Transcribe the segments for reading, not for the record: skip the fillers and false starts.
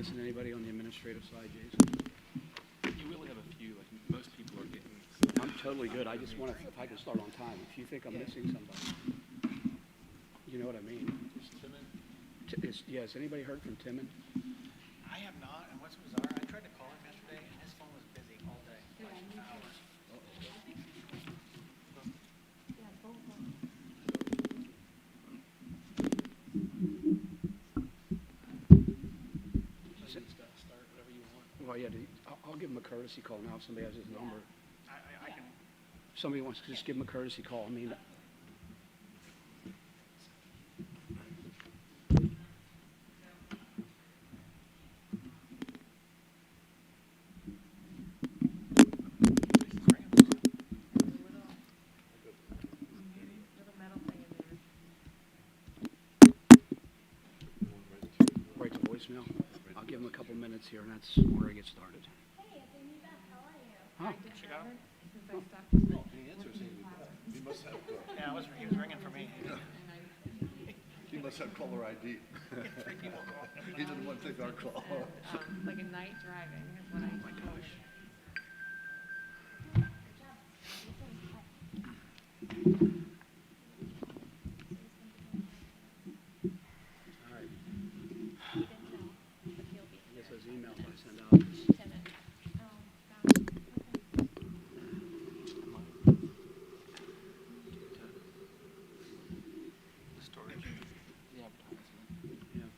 missing anybody on the administrative side, Jason? You will have a few, like most people are getting. I'm totally good. I just want to, if I can start on time. If you think I'm missing somebody, you know what I mean? Is Timon? Yeah, has anybody heard from Timon? I have not, and what's bizarre, I tried to call him yesterday, and his phone was busy all day, like hours. So you just gotta start whatever you want. Well, yeah, I'll give him a courtesy call now if somebody has his number. I can, If somebody wants to just give him a courtesy call. I mean, Little metal thing in there. right to voicemail. I'll give him a couple minutes here, and that's where I get started. Hey, it's Amy Beth. How are you? Huh? she got him? Since I stopped to Oh, he answers, he must have, Yeah, he was ringing for me. he must have caller ID. Three people called. He didn't want to take our call. like a night driving is what I. Oh my gosh. All right. He didn't know, but he'll be I here. guess those emails I send out. Timon. Oh, gosh. The storage. The advertisement. Yeah.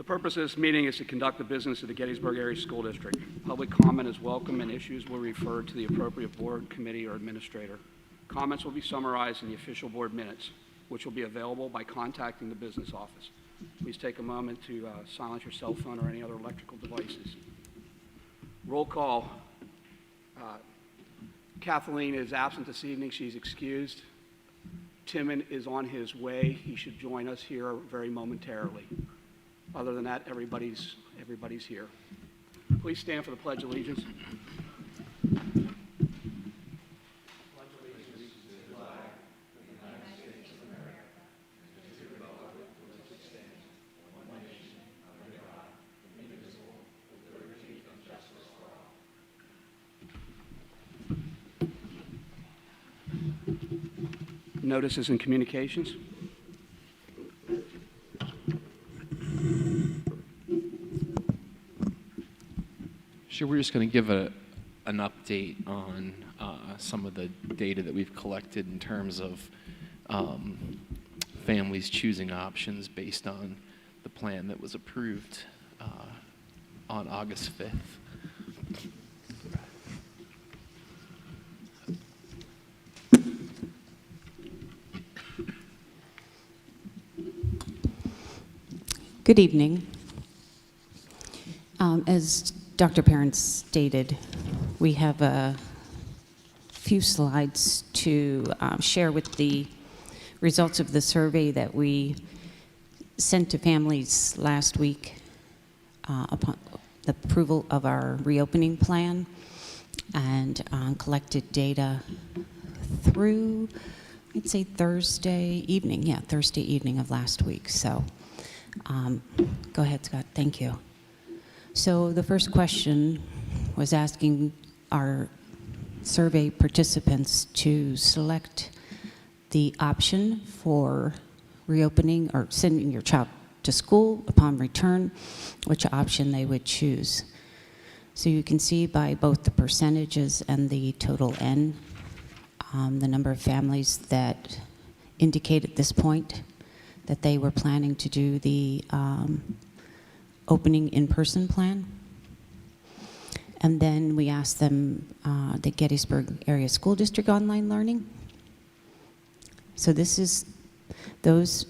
purpose of this meeting is to conduct the business of the Gettysburg Area School District. Public comment is welcome and issues will be referred to the appropriate board, committee, or administrator. Comments will be summarized in the official board minutes, which will be available by contacting the business office. Please take a moment to silence your cell phone or any other electrical devices. Roll call. Kathleen is absent this evening. She's excused. Timon is on his way. He should join us here very momentarily. Other than that, everybody's here. Please stand for the Pledge of Allegiance. Notices and communications. Sure, we're just going to give an update on some of the data that we've collected in terms of families choosing options based on the plan that was approved on August 5th. Good evening. As Dr. Parent stated, we have a few slides to share with the results of the survey that we sent to families last week upon the approval of our reopening plan, and collected data through, I'd say, Thursday evening of last week. So go ahead, Scott. Thank you. So the first question was asking our survey participants to select the option for reopening or sending your child to school upon return, which option they would choose. So you can see by both the percentages and the total N, the number of families that indicate at this point that they were planning to do the opening in-person plan. And then we asked them the Gettysburg Area School District online learning. So this is those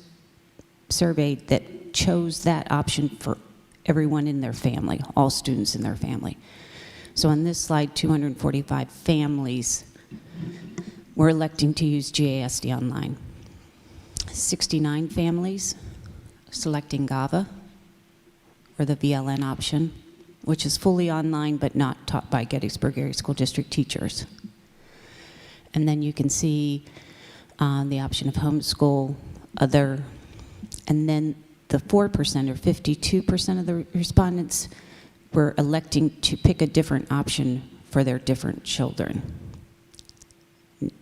surveyed that chose that option for everyone in their family, all students in their family. So on this slide, 245 families were electing to use GASD online. 69 families selecting GAVA, or the VLN option, which is fully online but not taught by Gettysburg Area School District teachers. And then you can see the option of homeschool, other, and then the 4% or 52% of the respondents were electing to pick a different option for their different children,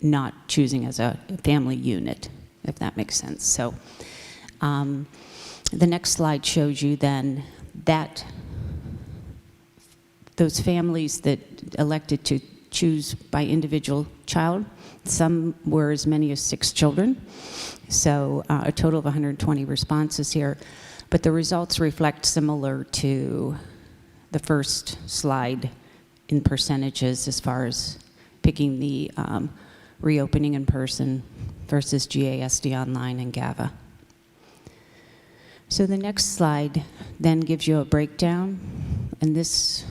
not choosing as a family unit, if that makes sense. So the next slide shows you then that those families that elected to choose by individual child, some were as many as 6 children, so a total of 120 responses here. But the results reflect similar to the first slide in percentages as far as picking the reopening in person versus GASD online and GAVA. So the next slide then gives you a breakdown, and this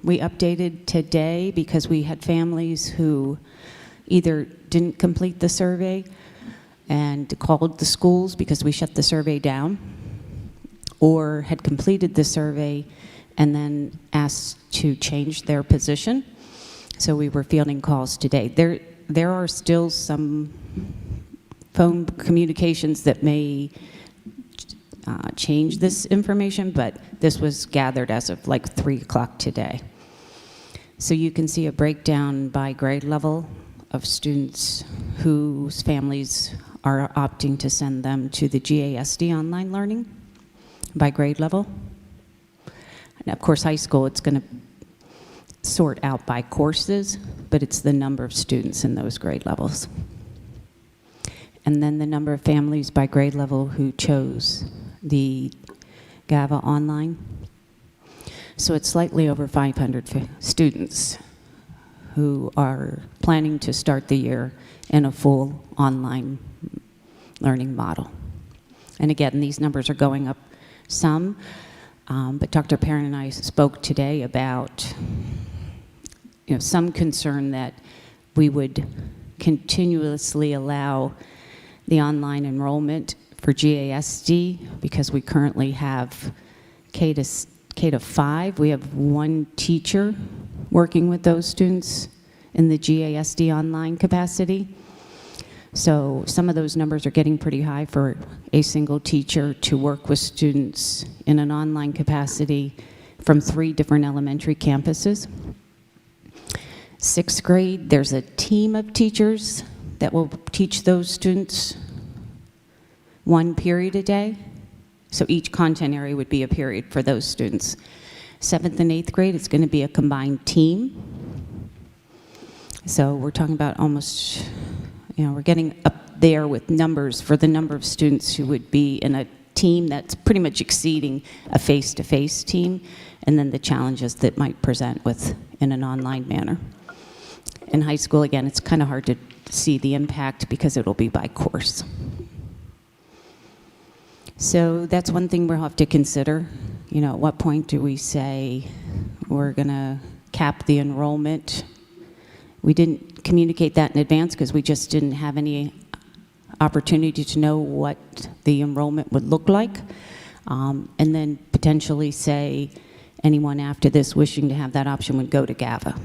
we updated today because we had families who either didn't complete the survey and called the schools because we shut the survey down, or had completed the survey and then asked to change their position. So we were fielding calls today. There are still some phone communications that may change this information, but this was gathered as of like 3 o'clock today. So you can see a breakdown by grade level of students whose families are opting to send them to the GASD online learning by grade level. And of course, high school, it's going to sort out by courses, but it's the number of students in those grade levels. And then the number of families by grade level who chose the GAVA online. So it's slightly over 500 students who are planning to start the year in a full online learning model. And again, these numbers are going up some, but Dr. Perrin and I spoke today about some concern that we would continuously allow the online enrollment for GASD because we currently have K to 5. We have one teacher working with those students in the GASD online capacity. So some of those numbers are getting pretty high for a single teacher to work with students in an online capacity from 3 different elementary campuses. 6th grade, there's a team of teachers that will teach those students 1 period a day. So each content area would be a period for those students. 7th and 8th grade, it's going to be a combined team. So we're talking about almost, we're getting up there with numbers for the number of students who would be in a team that's pretty much exceeding a face-to-face team, and then the challenges that might present with in an online manner. In high school, again, it's kind of hard to see the impact because it'll be by course. So that's one thing we'll have to consider. At what point do we say we're going to cap the enrollment? We didn't communicate that in advance because we just didn't have any opportunity to know what the enrollment would look like. And then potentially say anyone after this wishing to have that option would go to GAVA.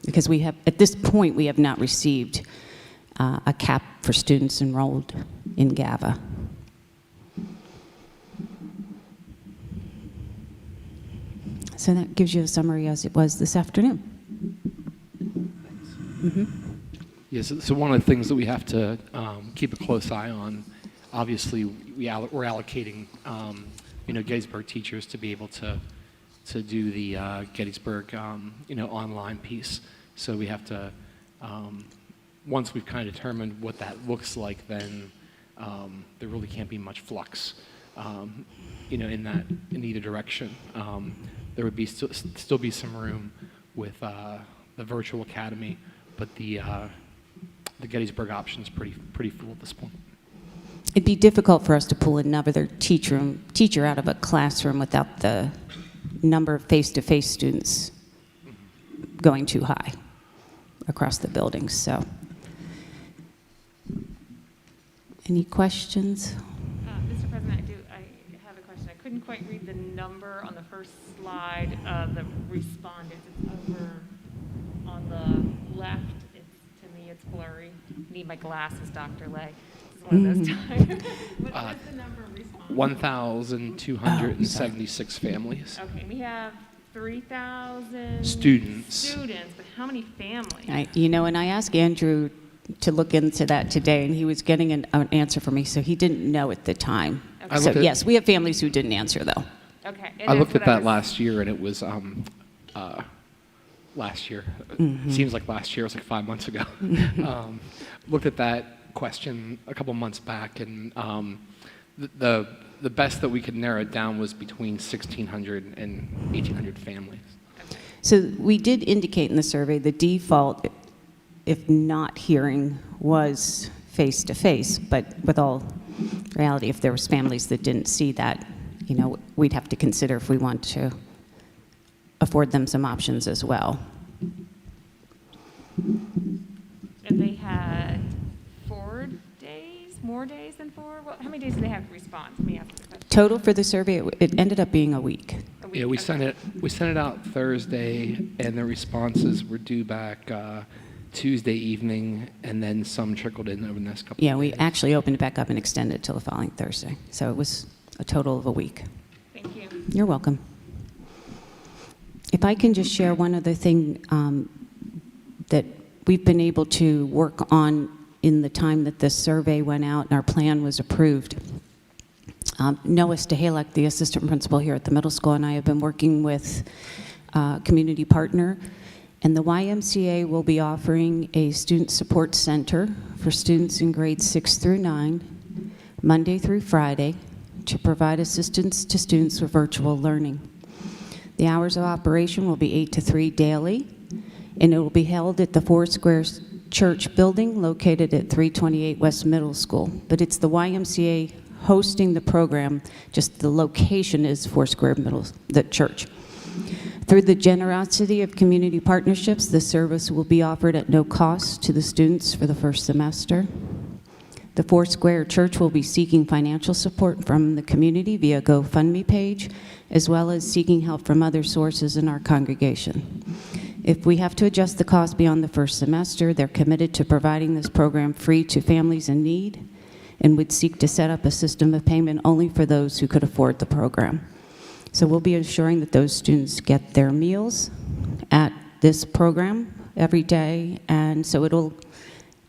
Because at this point, we have not received a cap for students enrolled in GAVA. So that gives you a summary as it was this afternoon. Mm-hmm. Yes, so one of the things that we have to keep a close eye on, obviously, we're allocating, Gettysburg teachers to be able to do the Gettysburg, online piece. So we have to, once we've kind of determined what that looks like, then there really can't be much flux, in either direction. There would be still be some room with the virtual academy, but the Gettysburg option is pretty full at this point. It'd be difficult for us to pull another teacher out of a classroom without the number of face-to-face students going too high across the buildings. So, any questions? Mr. President, I have a question. I couldn't quite read the number on the first slide of the respondents. It's over on the left. To me, it's blurry. I need my glasses, Dr. Lay. This is one of those times. What's the number of respondents? 1,276 families. Okay, we have 3,000 Students. but how many families? And I asked Andrew to look into that today, and he was getting an answer for me, so he didn't know at the time. Okay. So yes, we have families who didn't answer, though. Okay. I looked at that last year, and it was last year. Mm-hmm. It seems like last year. It was like 5 months ago. Looked at that question a couple months back, and the best that we could narrow it down was between 1,600 and 1,800 families. So we did indicate in the survey the default, if not hearing, was face-to-face, but with all reality, if there was families that didn't see that, we'd have to consider if we want to afford them some options as well. And they had 4 days, more days than 4? How many days did they have to respond? Let me ask the question. Total for the survey, it ended up being a week. A week? Yeah, we Okay. sent it out Thursday, and the responses were due back Tuesday evening, and then some trickled in over the next couple. Yeah, of we days. actually opened it back up and extended it till the following Thursday. So it was a total of a week. Thank you. You're welcome. If I can just share one other thing that we've been able to work on in the time that this survey went out and our plan was approved. Noah Stahalek, the assistant principal here at the middle school, and I have been working with a community partner, and the YMCA will be offering a student support center for students in grades 6 through 9, Monday through Friday, to provide assistance to students with virtual learning. The hours of operation will be 8 to 3 daily, and it will be held at the Foursquare Church building located at 328 West Middle School. But it's the YMCA hosting the program, just the location is Foursquare the church. Through the generosity of community partnerships, the service will be offered at no cost to the students for the first semester. The Foursquare Church will be seeking financial support from the community via GoFundMe page, as well as seeking help from other sources in our congregation. If we have to adjust the cost beyond the first semester, they're committed to providing this program free to families in need and would seek to set up a system of payment only for those who could afford the program. So we'll be ensuring that those students get their meals at this program every day, and so it'll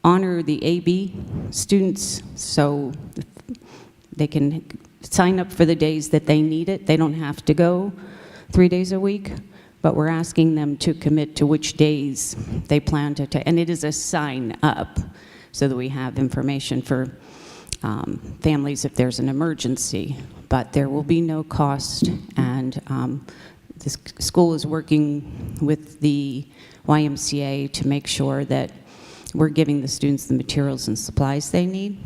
honor the AB students so they can sign up for the days that they need it. They don't have to go 3 days a week, but we're asking them to commit to which days they plan to take. And it is a sign up so that we have information for families if there's an emergency. But there will be no cost, and this school is working with the YMCA to make sure that we're giving the students the materials and supplies they need,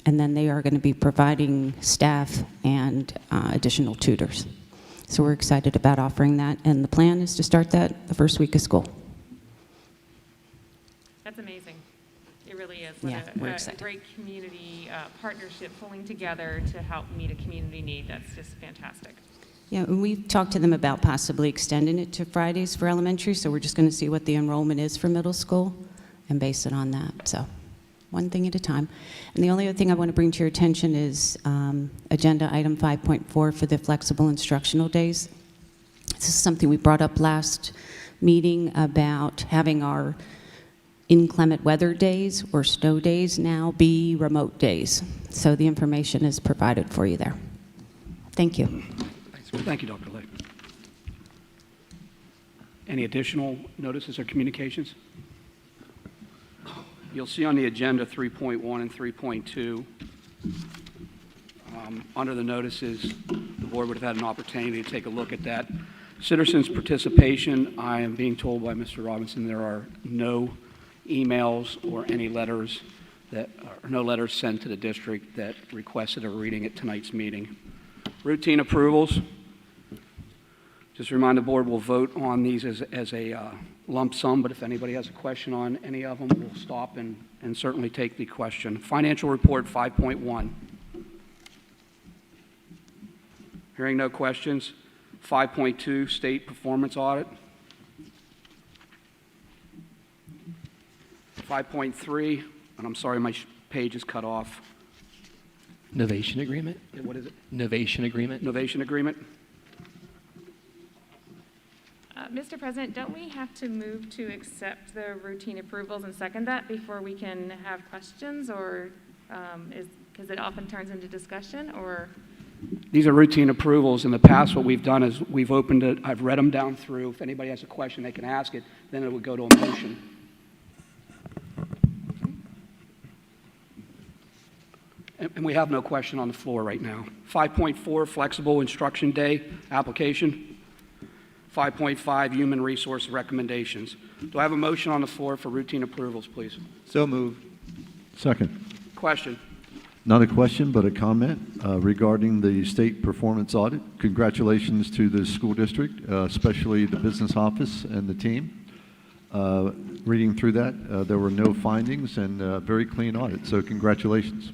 and then they are going to be providing staff and additional tutors. So we're excited about offering that, and the plan is to start that the first week of school. That's amazing. It really is. Yeah, we're A excited. great community partnership pulling together to help meet a community need. That's just fantastic. Yeah, and we've talked to them about possibly extending it to Fridays for elementary, so we're just going to see what the enrollment is for middle school and base it on that. So one thing at a time. And the only other thing I want to bring to your attention is agenda item 5.4 for the flexible instructional days. This is something we brought up last meeting about having our inclement weather days or snow days now be remote days. So the information is provided for you there. Thank you. Thank you, Dr. Lake. Any additional notices or communications? You'll see on the agenda 3.1 and 3.2. Under the notices, the board would have had an opportunity to take a look at that. Citizens' participation, I am being told by Mr. Robinson there are no emails or any letters or no letters sent to the district that requested a reading at tonight's meeting. Routine approvals. Just remind the board we'll vote on these as a lump sum, but if anybody has a question on any of them, we'll stop and certainly take the question. Financial report 5.1. Hearing no questions. 5.2, state performance audit. 5.3, and I'm sorry, my page is cut off. Novation agreement? What is it? Novation agreement? Novation agreement. Mr. President, don't we have to move to accept the routine approvals and second that before we can have questions, or because it often turns into discussion, or? These are routine approvals. In the past, what we've done is we've opened it, I've read them down through. If anybody has a question, they can ask it. Then it would go to a motion. And we have no question on the floor right now. 5.4, flexible instruction day application. 5.5, human resource recommendations. Do I have a motion on the floor for routine approvals, please? So moved. Second. Question. Not a question, but a comment regarding the state performance audit. Congratulations to the school district, especially the business office and the team. Reading through that, there were no findings and very clean audit, so congratulations.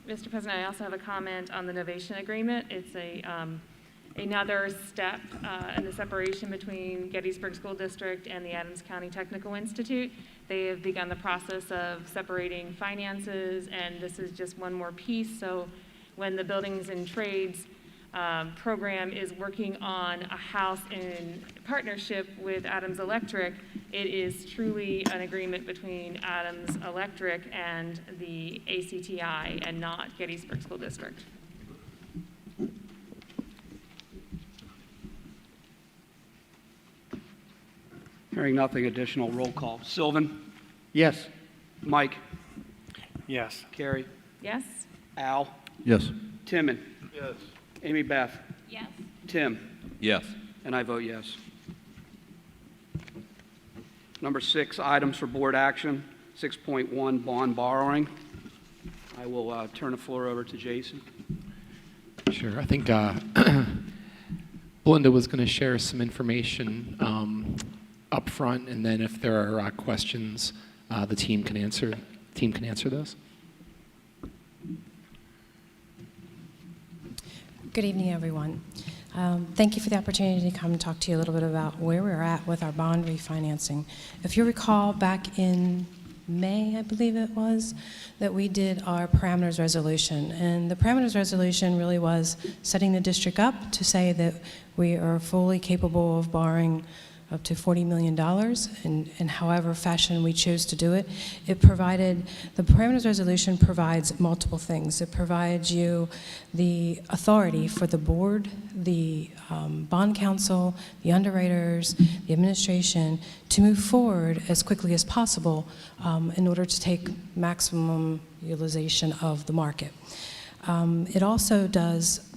Mr. President, I also have a comment on the novation agreement. It's another step in the separation between Gettysburg School District and the Adams County Technical Institute. They have begun the process of separating finances, and this is just one more piece. So when the Buildings and Trades program is working on a house in partnership with Adams Electric, it is truly an agreement between Adams Electric and the ACTI and not Gettysburg School District. Hearing nothing additional, roll call. Sylvan? Yes. Mike? Yes. Carrie? Yes? Al? Yes. Timon? Yes. Amy Beth? Yes. Tim? Yes. And I vote yes. Number 6, items for board action. 6.1, bond borrowing. I will turn the floor over to Jason. Sure. I think Belinda was going to share some information up front, and then if there are questions, the team can answer those. Good evening, everyone. Thank you for the opportunity to come and talk to you a little bit about where we're at with our bond refinancing. If you recall, back in May, I believe it was, that we did our parameters resolution. And the parameters resolution really was setting the district up to say that we are fully capable of borrowing up to $40 million in however fashion we choose to do it. The parameters resolution provides multiple things. It provides you the authority for the board, the bond counsel, the underwriters, the administration to move forward as quickly as possible in order to take maximum utilization of the market. It also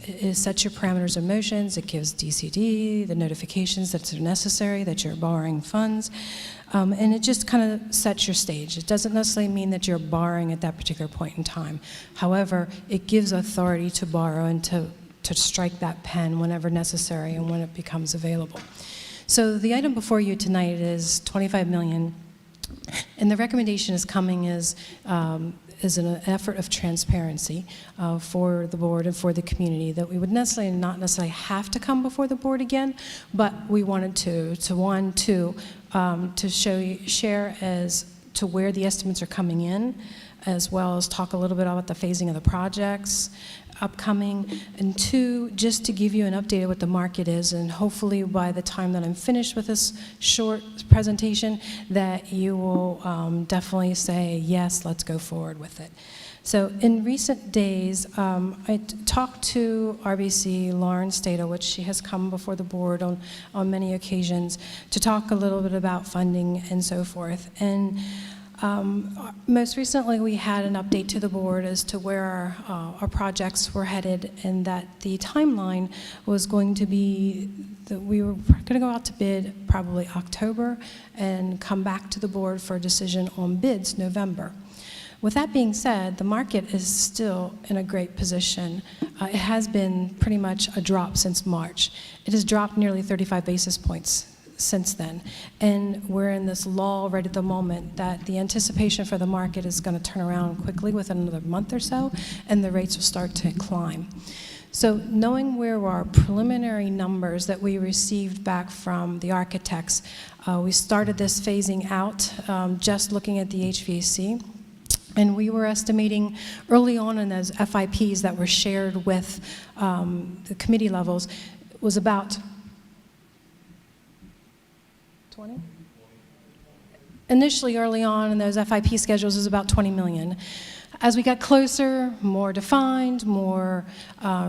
it sets your parameters of motions. It gives DCD the notifications that are necessary, that you're borrowing funds, and it just kind of sets your stage. It doesn't necessarily mean that you're borrowing at that particular point in time. However, it gives authority to borrow and to strike that pen whenever necessary and when it becomes available. So the item before you tonight is $25 million, and the recommendation is coming as an effort of transparency for the board and for the community, that we would not necessarily have to come before the board again, but we wanted to share as to where the estimates are coming in, as well as talk a little bit about the phasing of the projects upcoming, and 2, just to give you an update of what the market is, and hopefully by the time that I'm finished with this short presentation, that you will definitely say, yes, let's go forward with it. So in recent days, I talked to RBC Lauren Stato, which she has come before the board on many occasions, to talk a little bit about funding and so forth. And most recently, we had an update to the board as to where our projects were headed, and that the timeline was going to be that we were going to go out to bid probably October and come back to the board for a decision on bids November. With that being said, the market is still in a great position. It has been pretty much a drop since March. It has dropped nearly 35 basis points since then. And we're in this lull right at the moment that the anticipation for the market is going to turn around quickly within another month or so, and the rates will start to climb. So knowing where our preliminary numbers that we received back from the architects, we started this phasing out, just looking at the HVAC. And we were estimating early on in those FIPs that were shared with the committee levels was about 20? Initially, early on in those FIP schedules, was about 20 million. As we got closer, more defined, more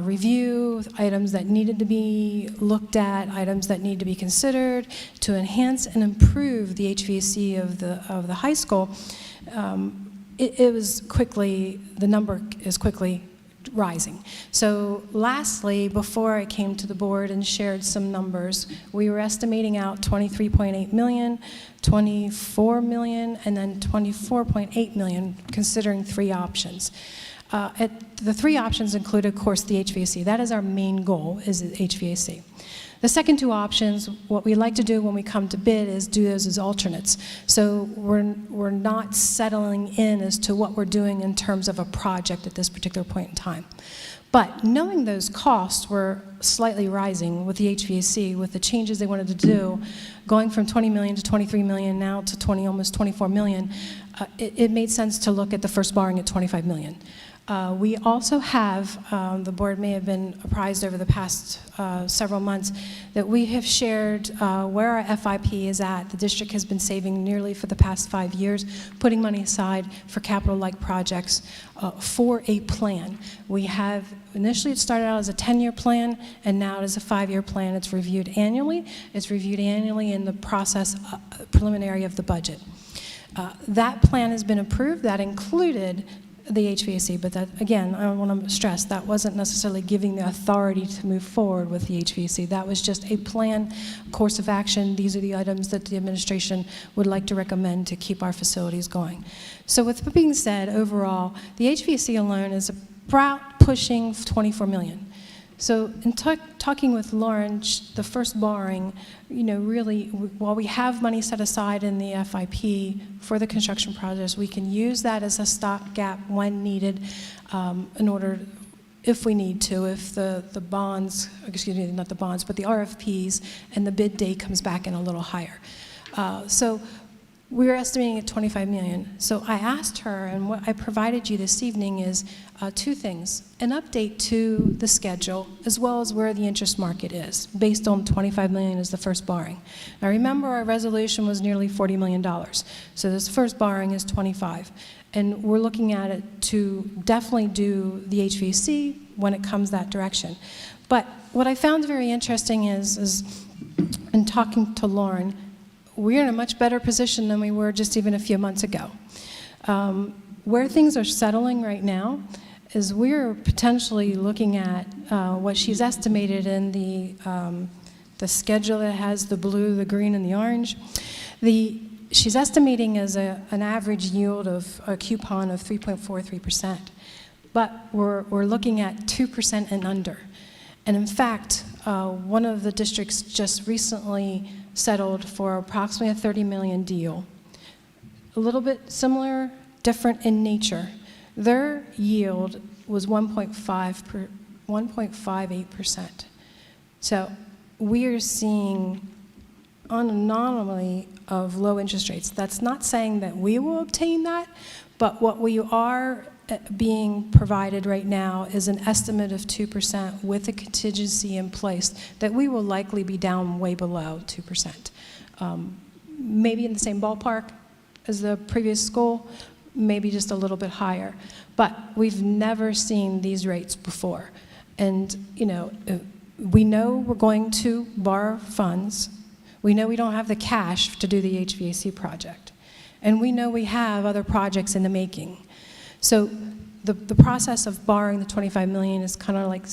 review, items that needed to be looked at, items that need to be considered to enhance and improve the HVAC of the high school, the number is quickly rising. So lastly, before I came to the board and shared some numbers, we were estimating out 23.8 million, 24 million, and then 24.8 million, considering 3 options. The 3 options include, of course, the HVAC. That is our main goal, is the HVAC. The second 2 options, what we like to do when we come to bid is do those as alternates. So we're not settling in as to what we're doing in terms of a project at this particular point in time. But knowing those costs were slightly rising with the HVAC, with the changes they wanted to do, going from 20 million to 23 million now to almost 24 million, it made sense to look at the first borrowing at 25 million. We also have, the board may have been apprised over the past several months, that we have shared where our FIP is at. The district has been saving nearly for the past 5 years, putting money aside for capital-like projects for a plan. We have, initially it started out as a 10-year plan, and now it is a 5-year plan. It's reviewed annually. It's reviewed annually in the process preliminary of the budget. That plan has been approved. That included the HVAC, but that, again, I want to stress, that wasn't necessarily giving the authority to move forward with the HVAC. That was just a plan, course of action. These are the items that the administration would like to recommend to keep our facilities going. So with that being said, overall, the HVAC alone is about pushing 24 million. So in talking with Lauren, the first borrowing, really, while we have money set aside in the FIP for the construction projects, we can use that as a stopgap when needed in order, if we need to, if the bonds, excuse me, not the bonds, but the RFPs and the bid date comes back in a little higher. So we're estimating at 25 million. So I asked her, and what I provided you this evening is two things: an update to the schedule, as well as where the interest market is, based on 25 million as the first borrowing. Now remember, our resolution was nearly $40 million. So this first borrowing is 25. And we're looking at it to definitely do the HVAC when it comes that direction. But what I found very interesting is in talking to Lauren, we're in a much better position than we were just even a few months ago. Where things are settling right now is we're potentially looking at what she's estimated in the schedule that has the blue, the green, and the orange. She's estimating as an average yield of a coupon of 3.43%, but we're looking at 2% and under. And in fact, one of the districts just recently settled for approximately a $30 million deal. A little bit similar, different in nature. Their yield was 1.58%. So we are seeing an anomaly of low interest rates. That's not saying that we will obtain that, but what we are being provided right now is an estimate of 2% with a contingency in place that we will likely be down way below 2%. Maybe in the same ballpark as the previous school, maybe just a little bit higher. But we've never seen these rates before. And, we know we're going to borrow funds. We know we don't have the cash to do the HVAC project. And we know we have other projects in the making. So the process of borrowing the 25 million is kind of like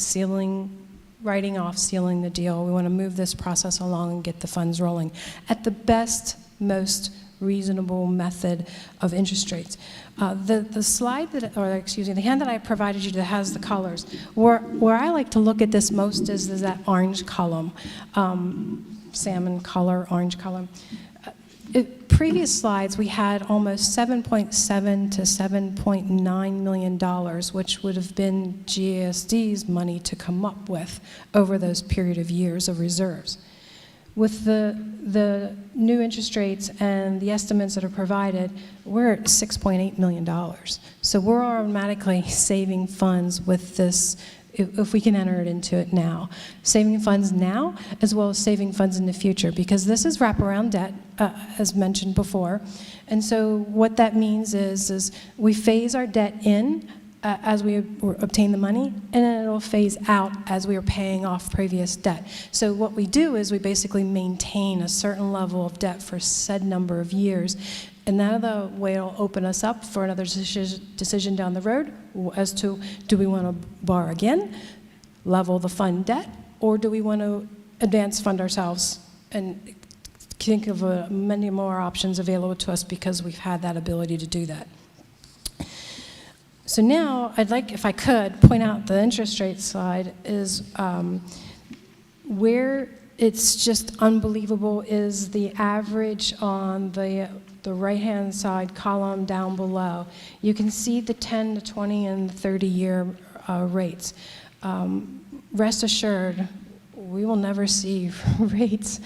writing off, sealing the deal. We want to move this process along and get the funds rolling at the best, most reasonable method of interest rates. The slide the hand that I provided you that has the colors, where I like to look at this most is that orange column, salmon color, orange color. Previous slides, we had almost $7.7 to $7.9 million, which would have been GSD's money to come up with over those period of years of reserves. With the new interest rates and the estimates that are provided, we're at $6.8 million. So we're automatically saving funds with this, if we can enter it into it now. Saving funds now, as well as saving funds in the future, because this is wraparound debt, as mentioned before. And so what that means is we phase our debt in as we obtain the money, and then it'll phase out as we are paying off previous debt. So what we do is we basically maintain a certain level of debt for said number of years, and that the way it'll open us up for another decision down the road as to, do we want to borrow again, level the fund debt, or do we want to advance fund ourselves and think of many more options available to us because we've had that ability to do that. So now I'd like, if I could, point out the interest rate slide is where it's just unbelievable is the average on the right-hand side column down below. You can see the 10 to 20 and 30-year rates. Rest assured, we will never see rates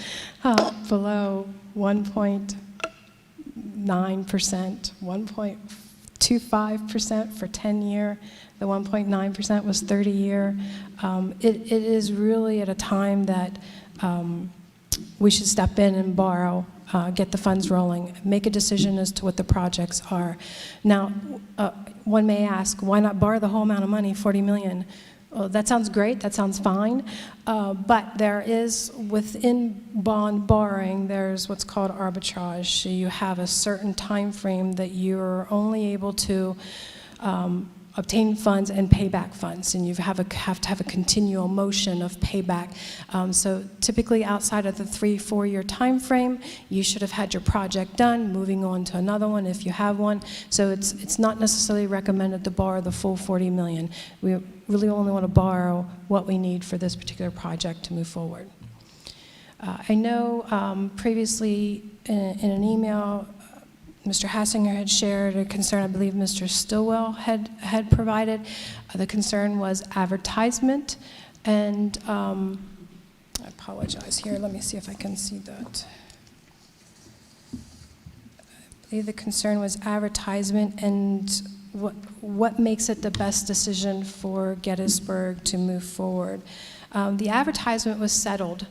below 1.9%, 1.25% for 10-year. The 1.9% was 30-year. It is really at a time that we should step in and borrow, get the funds rolling, make a decision as to what the projects are. Now, one may ask, why not borrow the whole amount of money, $40 million? Well, that sounds great, that sounds fine, but there is, within bond borrowing, there's what's called arbitrage. So you have a certain time frame that you're only able to obtain funds and pay back funds, and you have to have a continual motion of payback. So typically outside of the 3-4 year time frame, you should have had your project done, moving on to another one if you have one. So it's not necessarily recommended to borrow the full 40 million. We really only want to borrow what we need for this particular project to move forward. I know previously in an email, Mr. Hassinger had shared a concern, I believe Mr. Stillwell had provided. The concern was advertisement, and I apologize here, let me see if I can see that. I believe the concern was advertisement and what makes it the best decision for Gettysburg to move forward. The advertisement was settled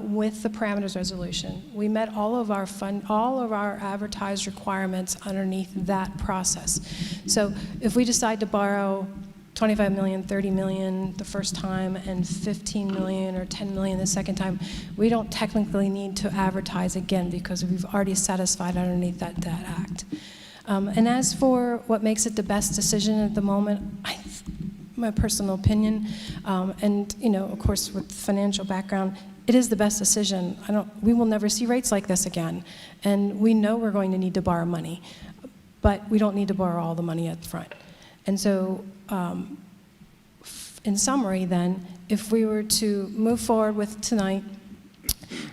with the parameters resolution. We met all of our advertised requirements underneath that process. So if we decide to borrow 25 million, 30 million the first time, and 15 million or 10 million the second time, we don't technically need to advertise again because we've already satisfied underneath that act. And as for what makes it the best decision at the moment, my personal opinion, and of course with financial background, it is the best decision. We will never see rates like this again. And we know we're going to need to borrow money, but we don't need to borrow all the money up front. And so, in summary then, if we were to move forward with tonight,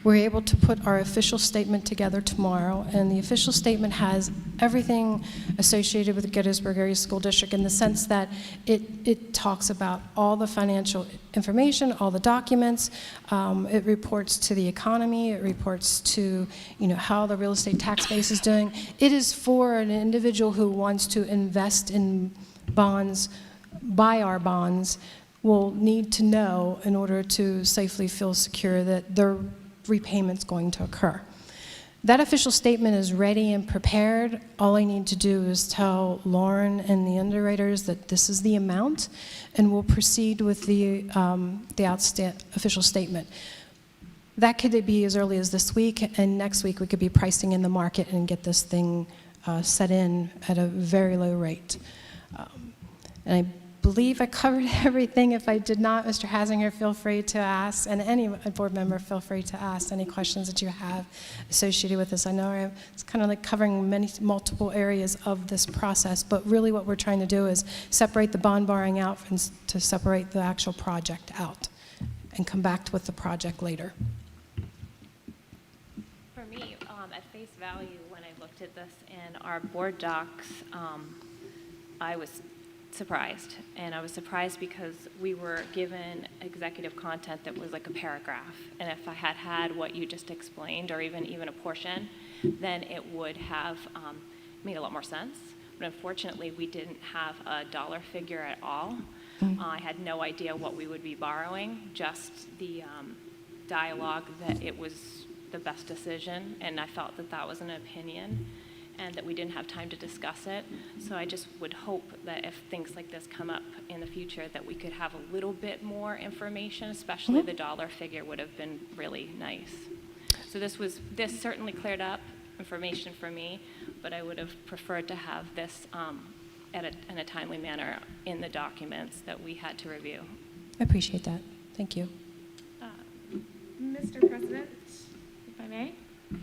we're able to put our official statement together tomorrow, and the official statement has everything associated with the Gettysburg Area School District in the sense that it talks about all the financial information, all the documents. It reports to the economy. It reports to how the real estate tax base is doing. It is for an individual who wants to invest in bonds, buy our bonds, will need to know in order to safely feel secure that their repayment's going to occur. That official statement is ready and prepared. All I need to do is tell Lauren and the underwriters that this is the amount, and we'll proceed with the official statement. That could be as early as this week, and next week we could be pricing in the market and get this thing set in at a very low rate. And I believe I covered everything. If I did not, Mr. Hassinger, feel free to ask, and any board member, feel free to ask any questions that you have associated with this. I know it's kind of like covering multiple areas of this process, but really what we're trying to do is separate the bond borrowing out and to separate the actual project out and come back with the project later. For me, at face value, when I looked at this in our board docs, I was surprised, and I was surprised because we were given executive content that was like a paragraph, and if I had had what you just explained, or even a portion, then it would have made a lot more sense. But unfortunately, we didn't have a dollar figure at all. I had no idea what we would be borrowing, just the dialogue that it was the best decision, and I felt that that was an opinion, and that we didn't have time to discuss it. So I just would hope that if things like this come up in the future, that we could have a little bit more information, especially the dollar figure would have been really nice. So this certainly cleared up information for me, but I would have preferred to have this in a timely manner in the documents that we had to review. I appreciate that. Thank you. Mr. President, if I may?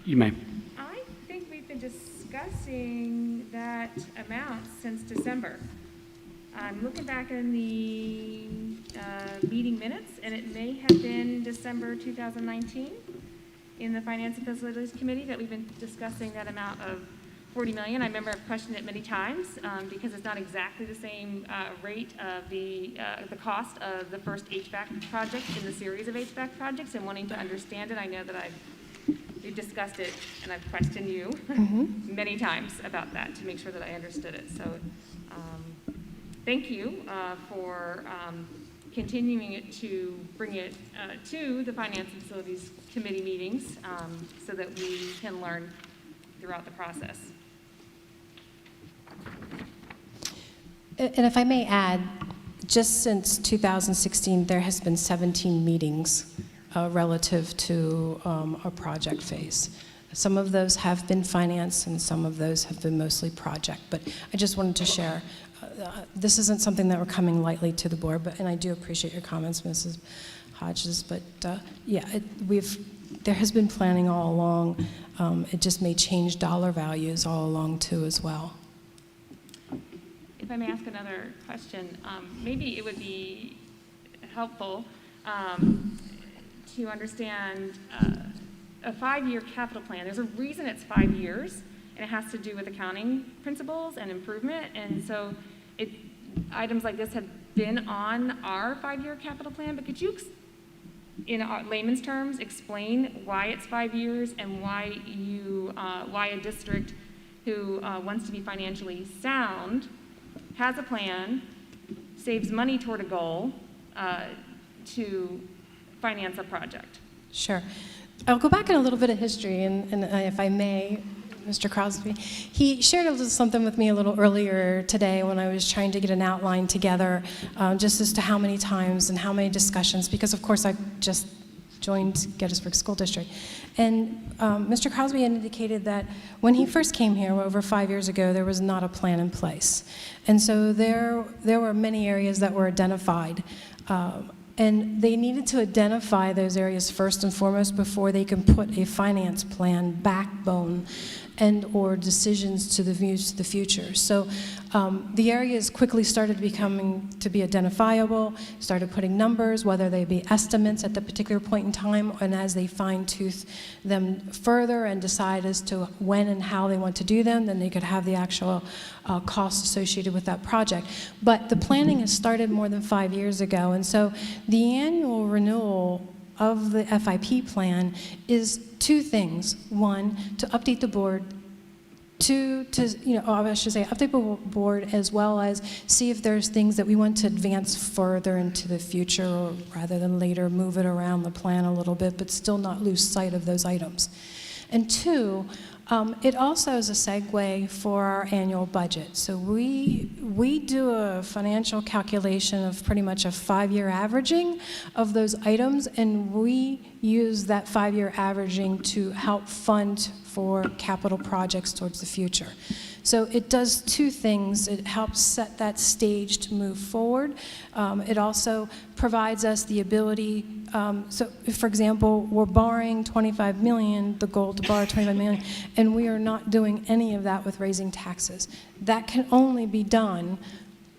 You may. I think we've been discussing that amount since December. I'm looking back in the meeting minutes, and it may have been December 2019 in the Finance and Facilities Committee that we've been discussing that amount of 40 million. I remember I've questioned it many times because it's not exactly the same rate of the cost of the first HVAC project in the series of HVAC projects, and wanting to understand it. I know that we've discussed it, and I've questioned you many times about that to make sure that I understood it. So thank you for continuing it to bring it to the Finance and Facilities Committee meetings so that we can learn throughout the process. And if I may add, just since 2016, there has been 17 meetings relative to our project phase. Some of those have been finance, and some of those have been mostly project. But I just wanted to share this isn't something that we're coming lightly to the board, and I do appreciate your comments, Mrs. Hodges, but yeah, there has been planning all along. It just may change dollar values all along too as well. If I may ask another question, maybe it would be helpful to understand a 5-year capital plan. There's a reason it's 5 years, and it has to do with accounting principles and improvement. And so items like this have been on our 5-year capital plan, but could you, in layman's terms, explain why it's 5 years and why a district who wants to be financially sound has a plan, saves money toward a goal to finance a project? Sure. I'll go back in a little bit of history, and if I may, Mr. Crosby. He shared a little something with me a little earlier today when I was trying to get an outline together, just as to how many times and how many discussions, because of course I just joined Gettysburg School District. And Mr. Crosby indicated that when he first came here over 5 years ago, there was not a plan in place. And so there were many areas that were identified. And they needed to identify those areas first and foremost before they can put a finance plan backbone and or decisions to the future. So the areas quickly started becoming to be identifiable, started putting numbers, whether they be estimates at the particular point in time, and as they fine-tooth them further and decide as to when and how they want to do them, then they could have the actual costs associated with that project. But the planning has started more than 5 years ago, and so the annual renewal of the FIP plan is two things. One, to update the board. Two, I should say, update the board as well as see if there's things that we want to advance further into the future, or rather than later move it around the plan a little bit, but still not lose sight of those items. And two, it also is a segue for our annual budget. So we do a financial calculation of pretty much a 5-year averaging of those items, and we use that 5-year averaging to help fund for capital projects towards the future. So it does two things. It helps set that stage to move forward. It also provides us the ability, so if, for example, we're borrowing $25 million, the goal to borrow $25 million, and we are not doing any of that with raising taxes. That can only be done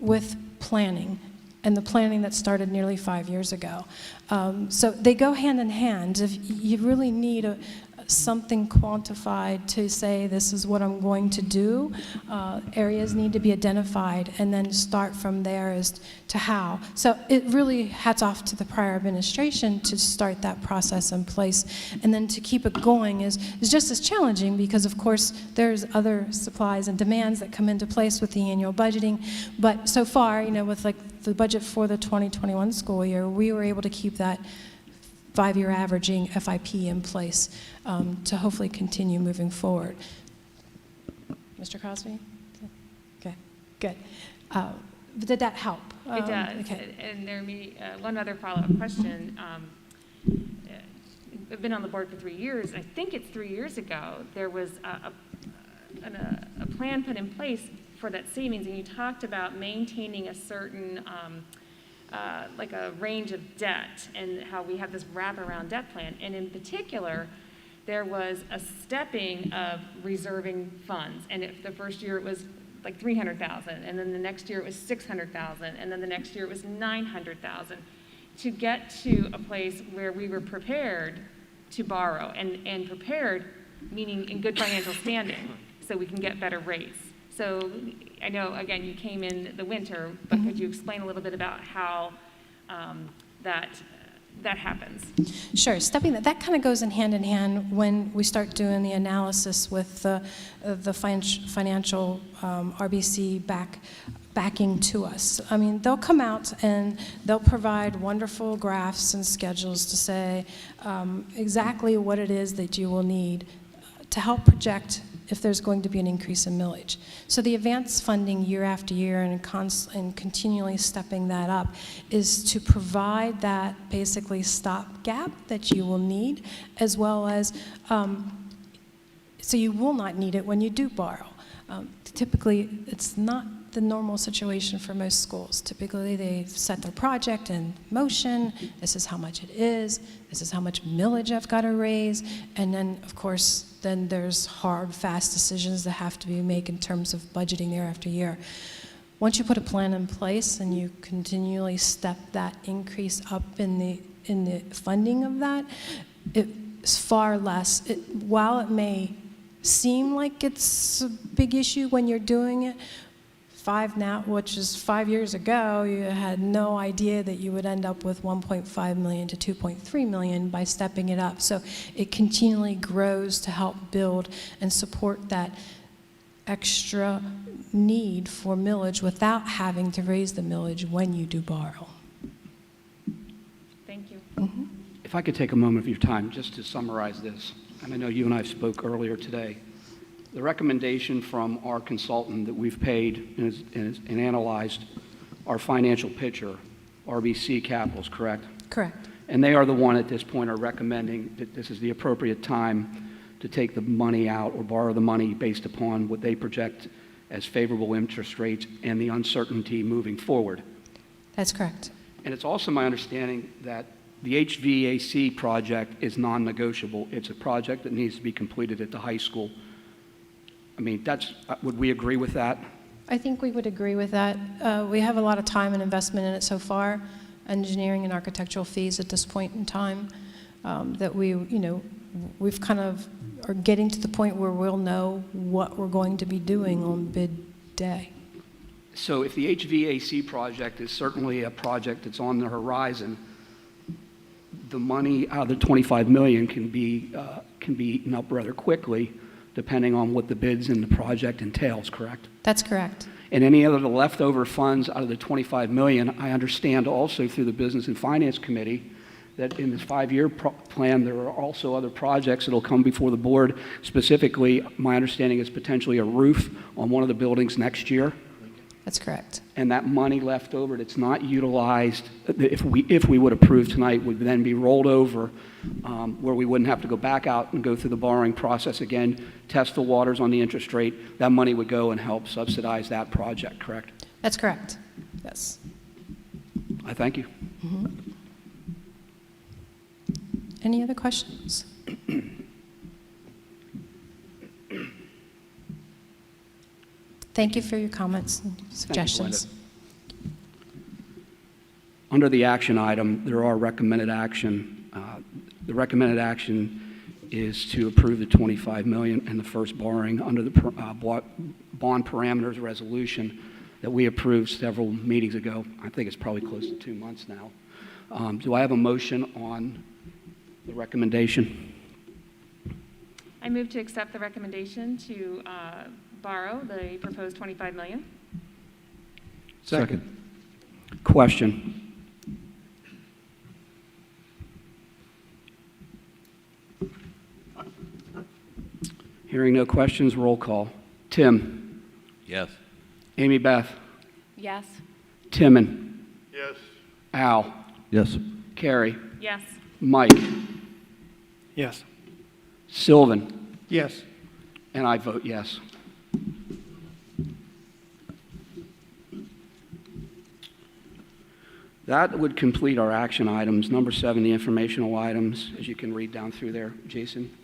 with planning, and the planning that started nearly 5 years ago. So they go hand in hand. If you really need something quantified to say this is what I'm going to do, areas need to be identified, and then start from there as to how. So it really hats off to the prior administration to start that process in place, and then to keep it going is just as challenging, because of course there's other supplies and demands that come into place with the annual budgeting. But so far, with like the budget for the 2021 school year, we were able to keep that 5-year averaging FIP in place to hopefully continue moving forward. Mr. Crosby? Okay, good. Did that help? It does. Okay. And there may one other follow-up question. I've been on the board for 3 years. I think it's 3 years ago there was a plan put in place for that savings, and you talked about maintaining a certain like a range of debt, and how we have this wraparound debt plan. And in particular, there was a stepping of reserving funds. And if the first year it was like 300,000, and then the next year it was 600,000, and then the next year it was 900,000, to get to a place where we were prepared to borrow, and prepared meaning in good financial standing, so we can get better rates. So I know, again, you came in the winter, but could you explain a little bit about how that happens? Sure. That kind of goes in hand when we start doing the analysis with the financial RBC backing to us. I mean, they'll come out and they'll provide wonderful graphs and schedules to say exactly what it is that you will need to help project if there's going to be an increase in millage. So the advance funding year after year and continually stepping that up is to provide that basically stopgap that you will need, as well as so you will not need it when you do borrow. Typically, it's not the normal situation for most schools. Typically, they've set their project in motion. This is how much it is. This is how much millage I've got to raise. And then, of course, then there's hard, fast decisions that have to be made in terms of budgeting year after year. Once you put a plan in place and you continually step that increase up in the funding of that, it's far less. While it may seem like it's a big issue when you're doing it, which is 5 years ago, you had no idea that you would end up with 1.5 million to 2.3 million by stepping it up. So it continually grows to help build and support that extra need for millage without having to raise the millage when you do borrow. Thank you. If I could take a moment of your time just to summarize this, and I know you and I spoke earlier today. The recommendation from our consultant that we've paid and analyzed our financial picture, RBC Capital's, correct? Correct. And they are the one at this point are recommending that this is the appropriate time to take the money out or borrow the money based upon what they project as favorable interest rates and the uncertainty moving forward. That's correct. And it's also my understanding that the HVAC project is non-negotiable. It's a project that needs to be completed at the high school. I mean, would we agree with that? I think we would agree with that. We have a lot of time and investment in it so far, engineering and architectural fees at this point in time, that we've kind of are getting to the point where we'll know what we're going to be doing on bid day. So if the HVAC project is certainly a project that's on the horizon, the money out of the 25 million can be eaten up rather quickly, depending on what the bids and the project entails, correct? That's correct. And any other leftover funds out of the 25 million, I understand also through the Business and Finance Committee that in this 5-year plan, there are also other projects that will come before the board. Specifically, my understanding is potentially a roof on one of the buildings next year. That's correct. And that money left over that's not utilized, if we would approve tonight, would then be rolled over where we wouldn't have to go back out and go through the borrowing process again, test the waters on the interest rate. That money would go and help subsidize that project, correct? That's correct. Yes. I thank you. Any other questions? Thank you for your comments and suggestions. Under the action item, there are recommended action. The recommended action is to approve the $25 million in the first borrowing under the bond parameters resolution that we approved several meetings ago. I think it's probably close to 2 months now. Do I have a motion on the recommendation? I move to accept the recommendation to borrow the proposed $25 million. Second. Question. Hearing no questions, roll call. Tim. Yes. Amy Beth. Yes. Timon. Yes. Al. Yes. Carrie. Yes. Mike. Yes. Sylvan. Yes. And I vote yes. That would complete our action items. Number 7, the informational items, as you can read down through there. Jason?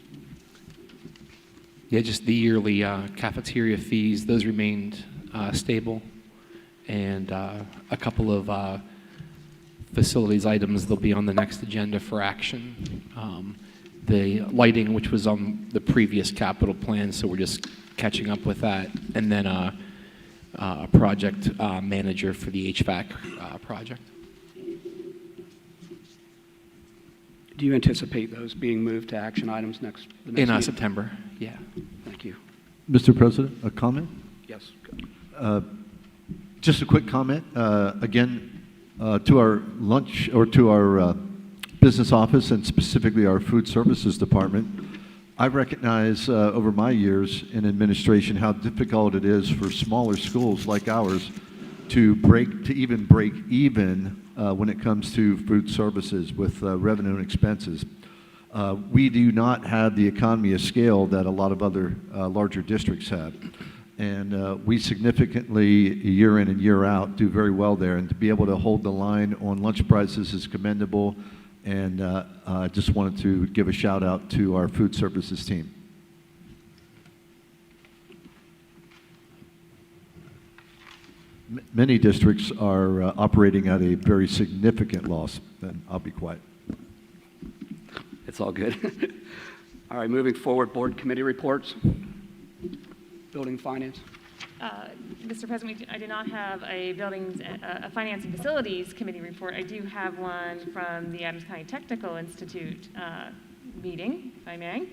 Yeah, just the yearly cafeteria fees, those remained stable. And a couple of facilities items, they'll be on the next agenda for action. The lighting, which was on the previous capital plan, so we're just catching up with that. And then a project manager for the HVAC project. Do you anticipate those being moved to action items the next In meeting? September, yeah. Thank you. Mr. President, a comment? Yes. Just a quick comment. Again, to our lunch or to our business office and specifically our food services department, I recognize over my years in administration how difficult it is for smaller schools like ours to break even when it comes to food services with revenue and expenses. We do not have the economy of scale that a lot of other larger districts have. And we significantly, year in and year out, do very well there. And to be able to hold the line on lunch prices is commendable. And I just wanted to give a shout out to our food services team. Many districts are operating at a very significant loss. Then I'll be quiet. It's all good. All right, moving forward, board committee reports. Building finance. Mr. President, I do not have a buildings, a finance and facilities committee report. I do have one from the Adams County Technical Institute meeting, if I may.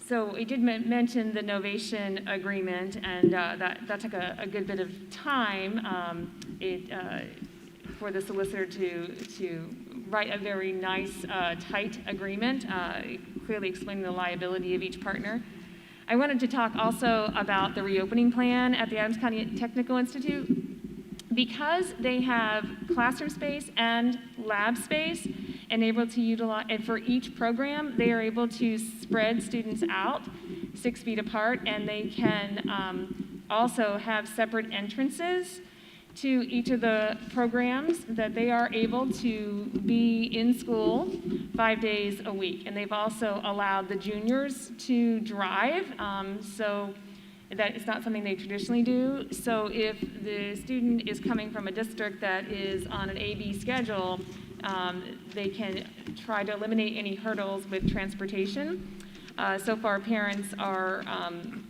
So it did mention the novation agreement, and that took a good bit of time for the solicitor to write a very nice, tight agreement, clearly explaining the liability of each partner. I wanted to talk also about the reopening plan at the Adams County Technical Institute. Because they have classroom space and lab space and able to utilize, and for each program, they are able to spread students out 6 feet apart, and they can also have separate entrances to each of the programs, that they are able to be in school 5 days a week. And they've also allowed the juniors to drive, so that is not something they traditionally do. So if the student is coming from a district that is on an A-B schedule, they can try to eliminate any hurdles with transportation. So far, parents are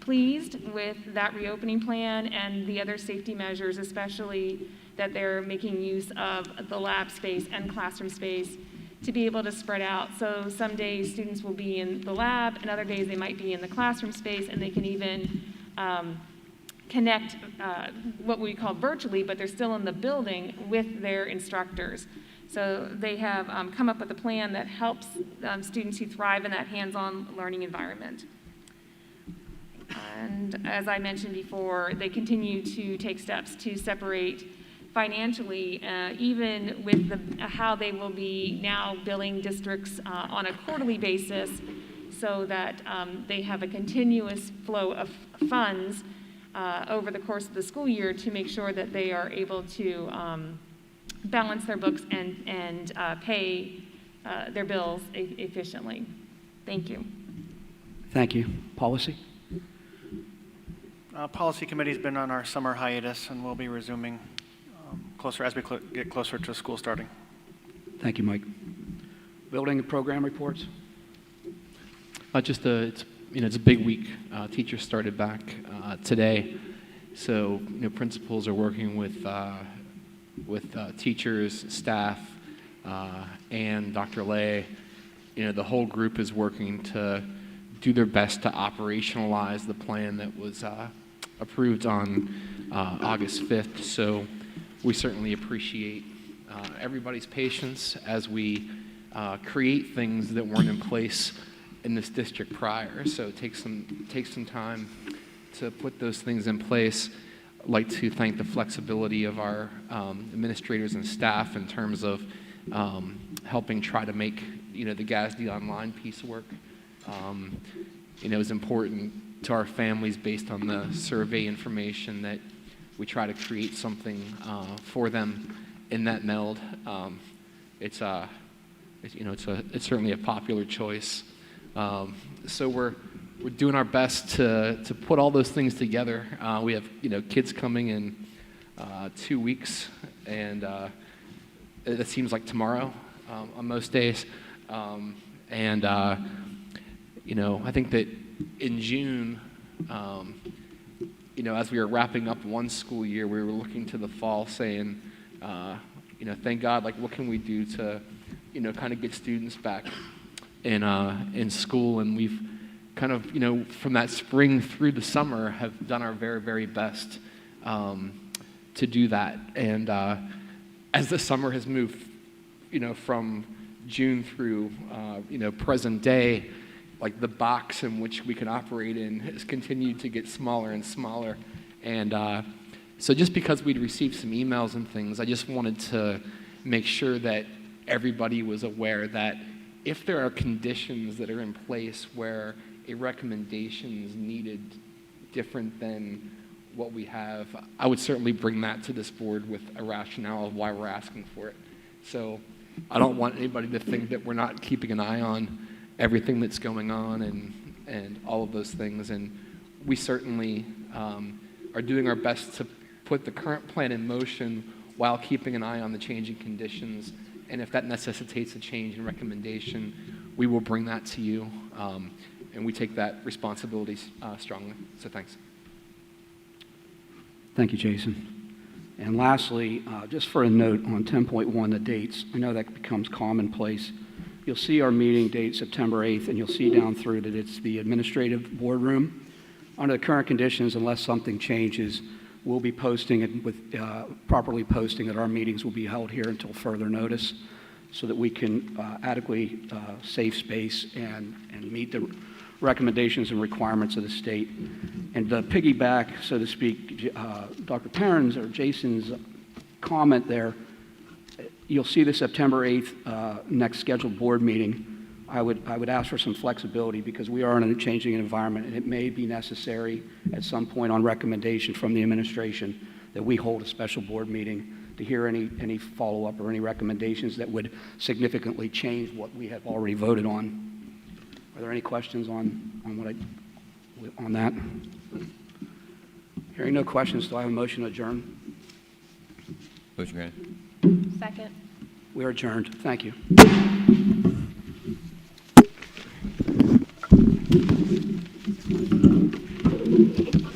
pleased with that reopening plan and the other safety measures, especially that they're making use of the lab space and classroom space to be able to spread out. So some days students will be in the lab, and other days they might be in the classroom space, and they can even connect what we call virtually, but they're still in the building with their instructors. So they have come up with a plan that helps students who thrive in that hands-on learning environment. And as I mentioned before, they continue to take steps to separate financially, even with how they will be now billing districts on a quarterly basis, so that they have a continuous flow of funds over the course of the school year to make sure that they are able to balance their books and pay their bills efficiently. Thank you. Thank you. Policy? Policy committee's been on our summer hiatus, and we'll be resuming closer as we get closer to school starting. Thank you, Mike. Building and program reports? It's a big week. Teachers started back today, so principals are working with teachers, staff, and Dr. Lay. The whole group is working to do their best to operationalize the plan that was approved on August 5th. So we certainly appreciate everybody's patience as we create things that weren't in place in this district prior. So it takes some time to put those things in place. I'd like to thank the flexibility of our administrators and staff in terms of helping try to make the GASD online piece work. It was important to our families based on the survey information that we try to create something for them in that meld. It's certainly a popular choice. So we're doing our best to put all those things together. We have kids coming in 2 weeks, and it seems like tomorrow on most days. I think that in June, as we were wrapping up one school year, we were looking to the fall saying, thank God, what can we do to, kind of get students back in school? And we've kind of, from that spring through the summer, have done our very, very best to do that. And as the summer has moved, from June through, present day, the box in which we can operate in has continued to get smaller and smaller. And so just because we'd received some emails and things, I just wanted to make sure that everybody was aware that if there are conditions that are in place where a recommendation is needed different than what we have, I would certainly bring that to this board with a rationale of why we're asking for it. So I don't want anybody to think that we're not keeping an eye on everything that's going on and all of those things. And we certainly are doing our best to put the current plan in motion while keeping an eye on the changing conditions. And if that necessitates a change in recommendation, we will bring that to you. And we take that responsibility strongly. So thanks. Thank you, Jason. And lastly, just for a note on 10.1, the dates. I know that becomes commonplace. You'll see our meeting date, September 8th, and you'll see down through that it's the administrative boardroom. Under the current conditions, unless something changes, we'll be posting it with properly posting that our meetings will be held here until further notice, so that we can adequately save space and meet the recommendations and requirements of the state. And to piggyback, so to speak, Dr. Perrin's or Jason's comment there, you'll see the September 8th next scheduled board meeting. I would ask for some flexibility because we are in a changing environment, and it may be necessary at some point on recommendation from the administration that we hold a special board meeting to hear any follow-up or any recommendations that would significantly change what we have already voted on. Are there any questions on that? Hearing no questions, do I have a motion to adjourn? Motion granted. Second. We are adjourned. Thank you.